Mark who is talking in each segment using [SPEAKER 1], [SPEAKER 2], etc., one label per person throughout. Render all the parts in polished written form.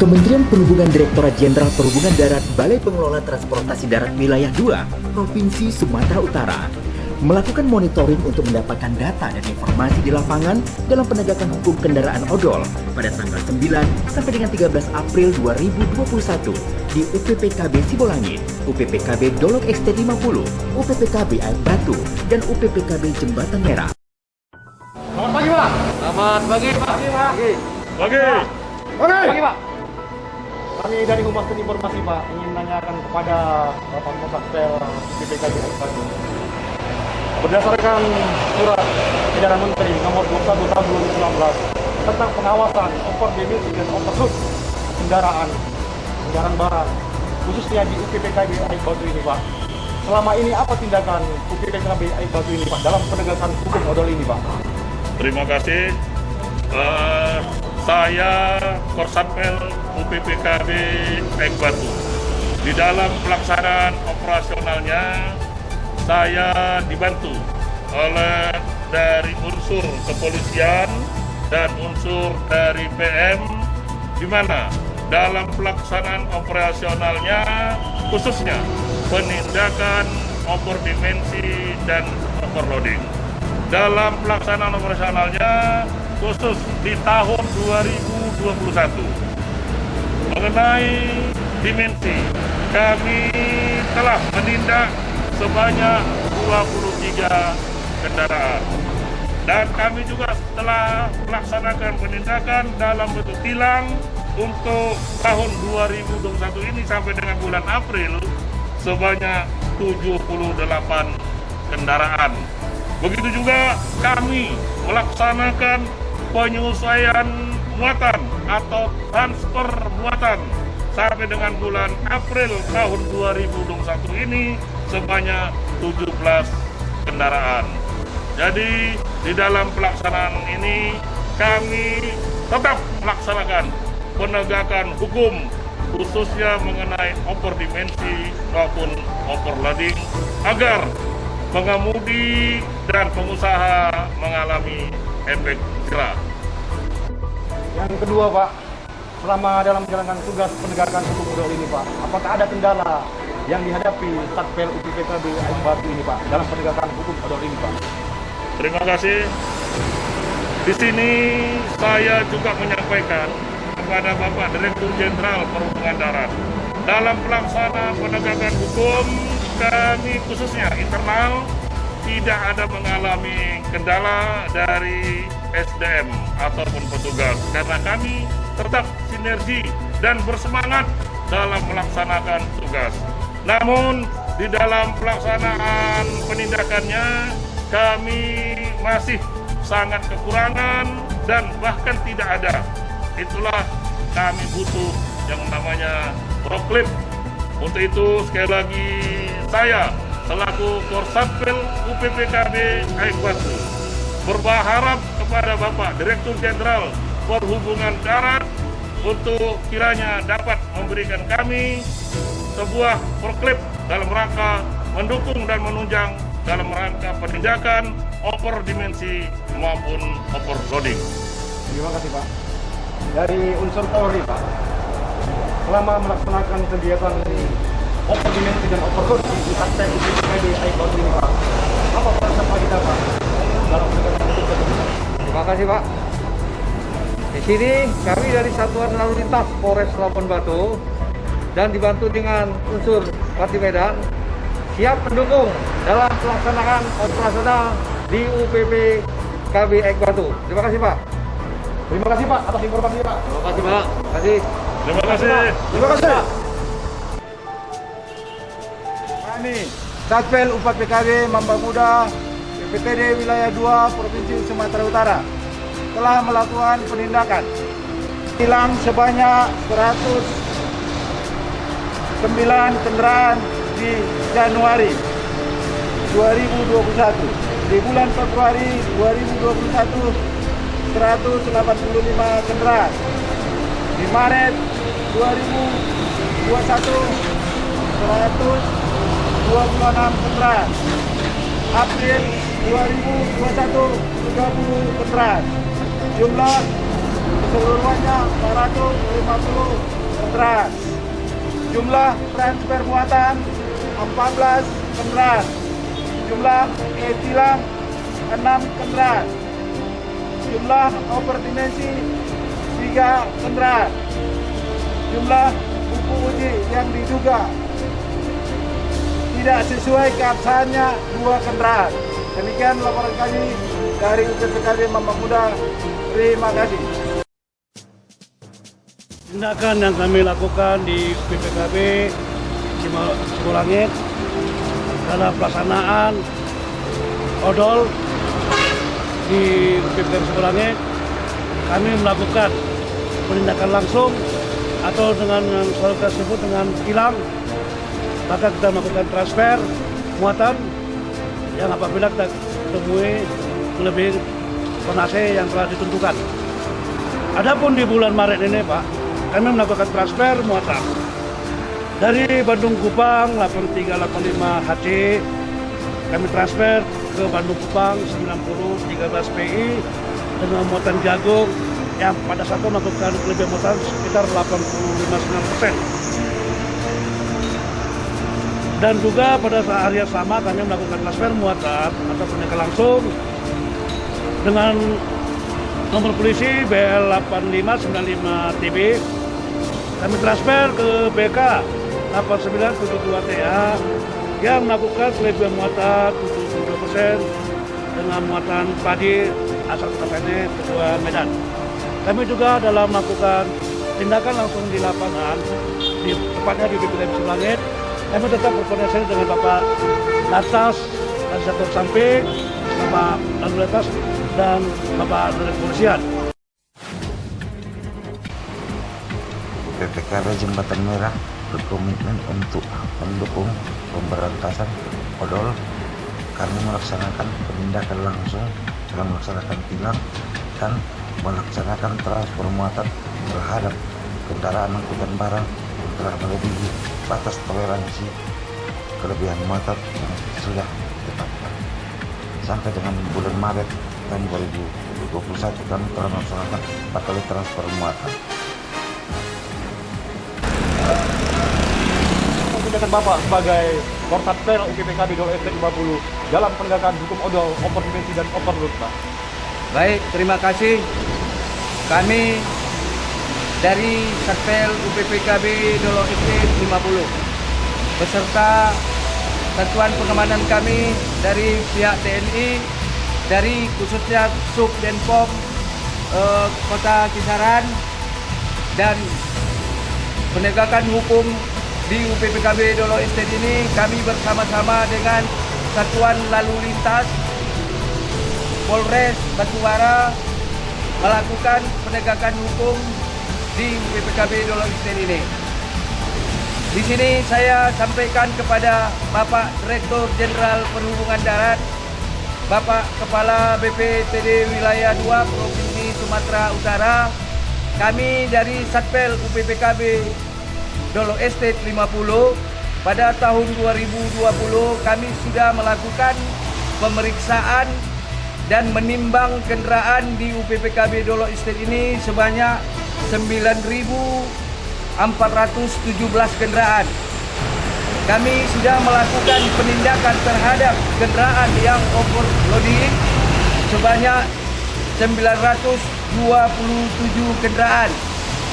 [SPEAKER 1] Kementerian Perhubungan Direktorat Jenderal Perhubungan Darat Balai Pengelola Transportasi Darat Wilayah 2, Provinsi Sumatera Utara, melakukan monitoring untuk mendapatkan data dan informasi di lapangan dalam penegakan hukum kendaraan odol pada tanggal 9 sampai dengan 13 April 2021 di UPPKB Sibolangit, UPPKB Dolok XT50, UPPKB Air Batu, dan UPPKB Jembatan Merah.
[SPEAKER 2] Selamat pagi, Pak.
[SPEAKER 3] Selamat pagi, Pak.
[SPEAKER 2] Pagi, Pak.
[SPEAKER 3] Pagi.
[SPEAKER 2] Pagi, Pak. Kami dari Humas dan Informasi, Pak, ingin menanyakan kepada Bapak Kapolsek UPPKB Air Batu. Berdasarkan surat edaran Menteri nomor 21 tahun 2019 tentang pengawasan overlimit dan overload kendaraan barang, khususnya di UPPKB Air Batu ini, Pak. Selama ini apa tindakan UPPKB Air Batu ini, Pak, dalam penegakan hukum odol ini, Pak?
[SPEAKER 3] Terima kasih. Saya Korsatpel UPPKB Air Batu. Di dalam pelaksanaan operasionalnya, saya dibantu oleh dari unsur kepolisian dan unsur dari PM, di mana dalam pelaksanaan operasionalnya khususnya penindakan overdimensi dan overloading. Dalam pelaksanaan operasionalnya khusus di tahun 2021 mengenai dimensi, kami telah menindak sebanyak 23 kendaraan, dan kami juga telah melaksanakan penindakan dalam bentuk tilang untuk tahun 2021 ini sampai dengan bulan April sebanyak 78 kendaraan. Begitu juga kami melaksanakan penyesuaian muatan atau transfer muatan sampai dengan bulan April tahun 2021 ini sebanyak 17 kendaraan. Jadi di dalam pelaksanaan ini kami tetap melaksanakan penegakan hukum khususnya mengenai overdimensi maupun overloading agar pengemudi dan pengusaha mengalami efek jerah.
[SPEAKER 2] Yang kedua, Pak, selama dalam menjalankan tugas penegakan hukum odol ini, Pak, apakah ada kendala yang dihadapi Satpel UPPKB Air Batu ini, Pak, dalam penegakan hukum odol ini, Pak?
[SPEAKER 3] Terima kasih. Di sini saya juga menyampaikan kepada Bapak Direktur Jenderal Perhubungan Darat, dalam pelaksanaan penegakan hukum kami khususnya internal tidak ada mengalami kendala dari SDM ataupun petugas, karena kami tetap sinergi dan bersemangat dalam melaksanakan tugas. Namun di dalam pelaksanaan penindakannya kami masih sangat kekurangan dan bahkan tidak ada. Itulah kami butuh yang namanya proklip. Untuk itu sekali lagi saya selaku Korsatpel UPPKB Air Batu berharap kepada Bapak Direktur Jenderal Perhubungan Darat untuk kiranya dapat memberikan kami sebuah proklip dalam rangka mendukung dan menunjang dalam rangka penindakan overdimensi maupun overloading.
[SPEAKER 2] Terima kasih, Pak. Dari unsur Polri, Pak, selama melaksanakan kegiatan overdimensi dan overload di Satpel UPPKB Air Batu ini, Pak, apa peran kita, Pak, dalam penegakan hukum tersebut?
[SPEAKER 4] Terima kasih, Pak. Di sini kami dari Satuan Lalu Lintas Polres Labuan Batu dan dibantu dengan unsur Pati Medan siap mendukung dalam pelaksanaan operasional di UPPKB Air Batu. Terima kasih, Pak.
[SPEAKER 2] Terima kasih, Pak, atas informasinya, Pak.
[SPEAKER 4] Terima kasih, Pak. Terima kasih.
[SPEAKER 3] Terima kasih.
[SPEAKER 2] Terima kasih.
[SPEAKER 5] Kami Satpel UPPKB Mamba Muda PPTD Wilayah 2 Provinsi Sumatera Utara telah melakukan penindakan tilang sebanyak 109 kendaraan di Januari 2021. Di bulan Februari 2021 185 kendaraan. Di Maret 2021 126 kendaraan. April 2021 30 kendaraan. Jumlah keseluruhannya 450 kendaraan. Jumlah transfer muatan 14 kendaraan. Jumlah e-tilang 6 kendaraan. Jumlah overdimensi 3 kendaraan. Jumlah buku uji yang diduga tidak sesuai keabsahannya 2 kendaraan. Demikian laporan kami dari UPPKB Mampang Muda. Terima kasih.
[SPEAKER 6] Tindakan yang kami lakukan di UPPKB Cibulangit dalam pelaksanaan odol di UPPKB Cibulangit, kami melakukan penindakan langsung atau dengan yang selalu kita sebut dengan tilang, maka kita melakukan transfer muatan yang apabila kita temui melebihi tonase yang telah ditentukan. Adapun di bulan Maret ini, Pak, kami melakukan transfer muatan dari Bandung Kupang 8385 HC, kami transfer ke Bandung Kupang 9013 PI dengan muatan jagung yang pada saat itu melakukan kelebihan muatan sekitar 85-90%. Dan juga pada saat hari yang sama kami melakukan transfer muatan atau penindakan langsung dengan nomor polisi BL 8595TB. Kami transfer ke BK 8972 TA yang melakukan kelebihan muatan 72% dengan muatan padi asal Tasene Kedua Medan. Kami juga dalam melakukan tindakan langsung di lapangan, tepatnya di BPKB Cibulangit, kami tetap berkoordinasi dengan Bapak Lantas, Sektor Samping, Bapak Lalu Lintas, dan Bapak Direktur Kepolisian.
[SPEAKER 7] PPKB Jembatan Merah berkomitmen untuk mendukung pemberantasan odol karena melaksanakan penindakan langsung dalam melaksanakan tilang dan melaksanakan transfer muatan terhadap kendaraan angkutan barang yang telah melebihi batas toleransi kelebihan muatan yang sudah ditetapkan. Sampai dengan bulan Maret tahun 2021 kami telah melaksanakan 4 kali transfer muatan.
[SPEAKER 2] Tindakan Bapak sebagai Korsatpel UPPKB Dolo ST 50 dalam penegakan hukum odol, overdimensi dan overload, Pak.
[SPEAKER 4] Baik, terima kasih. Kami dari Satpel UPPKB Dolo ST 50 beserta satuan pengamanan kami dari pihak TNI, dari khususnya Subdenpom Kota Kisaran dan penegakan hukum di UPPKB Dolo Estate ini, kami bersama-sama dengan Satuan Lalu Lintas Polres Batubara melakukan penegakan hukum di UPPKB Dolo Estate ini. Di sini saya sampaikan kepada Bapak Direktur Jenderal Perhubungan Darat, Bapak Kepala BPTD Wilayah 2 Provinsi Sumatera Utara, kami dari Satpel UPPKB Dolo Estate 50 pada tahun 2020 kami sudah melakukan pemeriksaan dan menimbang kendaraan di UPPKB Dolo Estate ini sebanyak 9.417 kendaraan. Kami sudah melakukan penindakan terhadap kendaraan yang overloading sebanyak 927 kendaraan.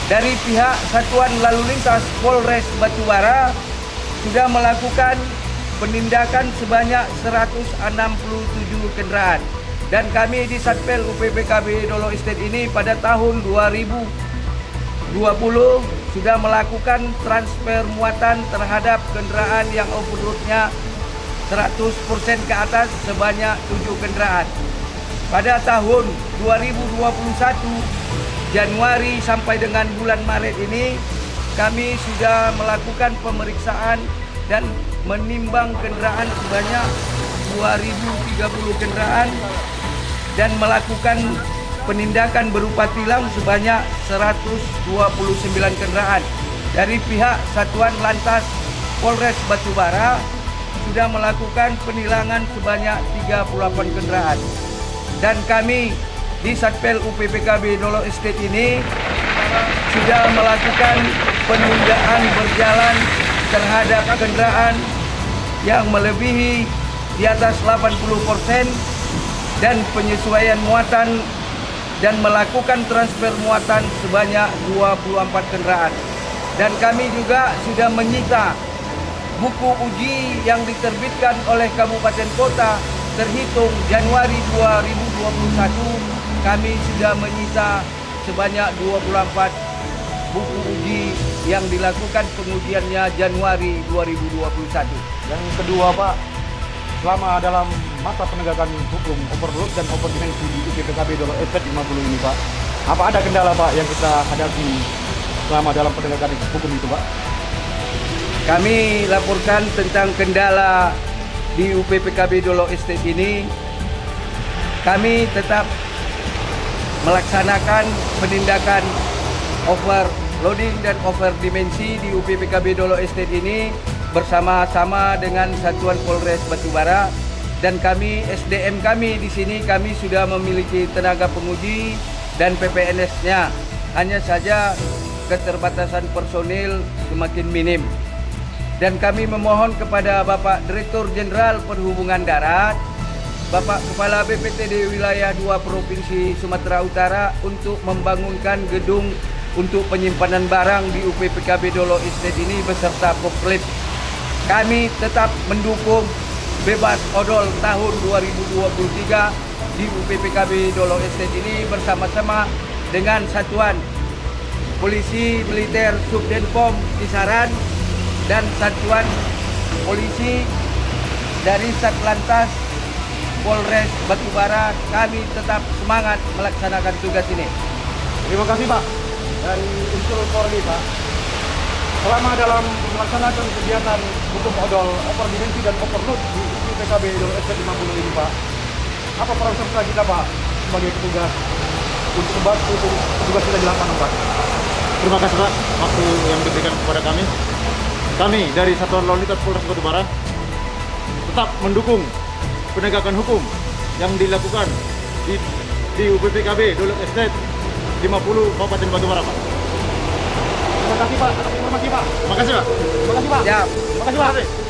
[SPEAKER 4] Dari pihak Satuan Lalu Lintas Polres Batubara sudah melakukan penindakan sebanyak 167 kendaraan. Dan kami di Satpel UPPKB Dolo Estate ini pada tahun 2020 sudah melakukan transfer muatan terhadap kendaraan yang overloadnya 100% ke atas sebanyak 7 kendaraan. Pada tahun 2021 Januari sampai dengan bulan Maret ini kami sudah melakukan pemeriksaan dan menimbang kendaraan sebanyak 2.030 kendaraan dan melakukan penindakan berupa tilang sebanyak 129 kendaraan. Dari pihak Satuan Lantas Polres Batubara sudah melakukan penilangan sebanyak 38 kendaraan. Dan kami di Satpel UPPKB Dolo Estate ini
[SPEAKER 8] sudah melakukan penundaan berjalan terhadap kendaraan yang melebihi di atas 80% dan penyesuaian muatan dan melakukan transfer muatan sebanyak 24 kendaraan. Dan kami juga sudah menyita buku uji yang diterbitkan oleh Kabupaten Kota terhitung Januari 2021, kami sudah menyita sebanyak 24 buku uji yang dilakukan pengujiannya Januari 2021.
[SPEAKER 2] Yang kedua Pak, selama dalam masa penegakan hukum overload dan overdimensi di UPPKB Dolo Estate 50 ini Pak, apa ada kendala Pak yang kita hadapi selama dalam penegakan hukum itu Pak?
[SPEAKER 8] Kami laporkan tentang kendala di UPPKB Dolo Estate ini. Kami tetap melaksanakan penindakan overloading dan overdimensi di UPPKB Dolo Estate ini bersama-sama dengan Satuan Polres Batubara, dan kami SDM kami di sini kami sudah memiliki tenaga penguji dan PPNS-nya. Hanya saja keterbatasan personil semakin minim. Dan kami memohon kepada Bapak Direktur Jenderal Perhubungan Darat, Bapak Kepala BPTD Wilayah 2 Provinsi Sumatera Utara untuk membangunkan gedung untuk penyimpanan barang di UPPKB Dolo Estate ini beserta forklift. Kami tetap mendukung bebas odol tahun 2023 di UPPKB Dolo Estate ini bersama-sama dengan Satuan Polisi Militer Subdenpom Kisaran dan Satuan Polisi dari Satlantas Polres Batubara. Kami tetap semangat melaksanakan tugas ini.
[SPEAKER 2] Terima kasih Pak. Dari unsur Polri Pak, selama dalam melaksanakan kegiatan hukum odol, overdimensi dan overload di UPPKB Dolo Estate 50 ini Pak, apa peran serta kita Pak sebagai petugas untuk membantu tugas kita di lapangan Pak?
[SPEAKER 9] Terima kasih Pak, waktu yang diberikan kepada kami. Kami dari Satuan Lalu Lintas Polres Batubara tetap mendukung penegakan hukum yang dilakukan di UPPKB Dolo Estate 50 Kabupaten Batubara Pak.
[SPEAKER 2] Terima kasih Pak atas informasi Pak.
[SPEAKER 9] Terima kasih Pak.
[SPEAKER 2] Terima kasih Pak.
[SPEAKER 8] Siap.
[SPEAKER 2] Terima kasih Pak.